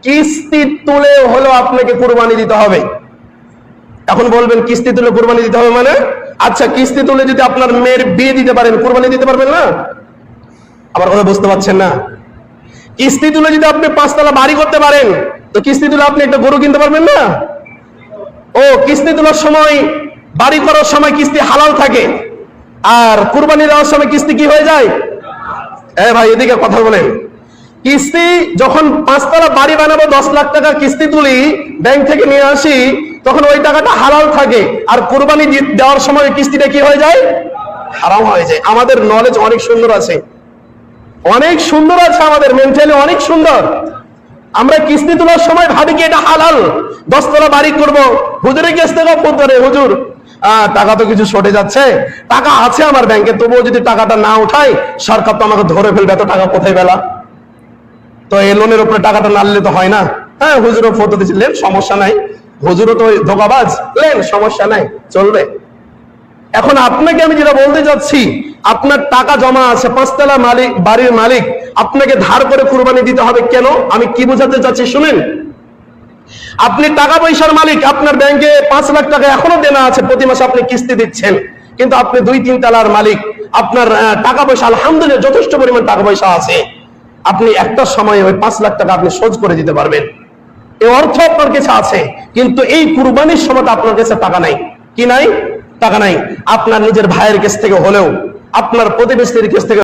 কিস্তি তুলে হলেও আপনাকে কুরবানি দিতে হবে। এখন বলবেন কিস্তি তুলে কুরবানি দিতে হবে মানে? আচ্ছা, কিস্তি তুলে যদি আপনার মেয়ের বিয়ে দিতে পারেন, কুরবানি দিতে পারবেন না? আবার কথা বুঝতে পারছেন না? কিস্তি তুলে যদি আপনি 5 তলা বাড়ি করতে পারেন, তো কিস্তি তুলে আপনি একটা গরু কিনতে পারবেন না? ও, কিস্তি তোলার সময়, বাড়ি করার সময় কিস্তি হালাল থাকে, আর কুরবানি দেওয়ার সময় কিস্তি কি হয়ে যায়? ভাই এদিকে কথা বলেন। কিস্তি যখন 5 তলা বাড়ি বানাবো, 10 লাখ টাকা কিস্তি তুলি, ব্যাংক থেকে নিয়ে আসি, তখন ওই টাকাটা হালাল থাকে, আর কুরবানি দেওয়ার সময় কিস্তিটা কি হয়ে যায়? হারাম হয়ে যায়। আমাদের নলেজ অনেক সুন্দর আছে, অনেক সুন্দর আছে, আমাদের মেন্টালি অনেক সুন্দর। আমরা কিস্তি তোলার সময় ভাবি কি এটা হালাল, 10 তলা বাড়ি করবো, হুজুরের কাছ থেকে ফোন করে, হুজুর টাকা তো কিছু শর্টে যাচ্ছে, টাকা আছে আমার ব্যাংকে, তবুও যদি টাকাটা না উঠাই সরকার তো আমাকে ধরে ফেলবে, এত টাকা কোথায় পেলা? তো এই লোনের উপরে টাকাটা না নিলে তো হয় না। হ্যাঁ, হুজুরও ফটো দিচ্ছিলেন, সমস্যা নাই, হুজুরও তো ধোকাবাজ, লেন, সমস্যা নাই, চলবে। এখন আপনাকে আমি যেটা বলতে চাচ্ছি, আপনার টাকা জমা আছে, 5 তলা বাড়ির মালিক, আপনাকে ধার করে কুরবানি দিতে হবে কেন? আমি কি বোঝাতে চাচ্ছি শুনেন। আপনি টাকা পয়সার মালিক, আপনার ব্যাংকে 5 লাখ টাকা এখনো দেনা আছে, প্রতি মাসে আপনি কিস্তি দিচ্ছেন, কিন্তু আপনি 2-3 তলার মালিক, আপনার টাকা পয়সা আলহামদুলিল্লাহ যথেষ্ট পরিমাণ টাকা পয়সা আছে, আপনি একটা সময় ওই 5 লাখ টাকা আপনি শোধ করে দিতে পারবেন, এই অর্থ আপনার কাছে আছে। কিন্তু এই কুরবানির সময় আপনার কাছে টাকা নাই। কি নাই? টাকা নাই। আপনার নিজের ভাইয়ের কাছ থেকে হলেও, আপনার প্রতিবেশীর কাছ থেকে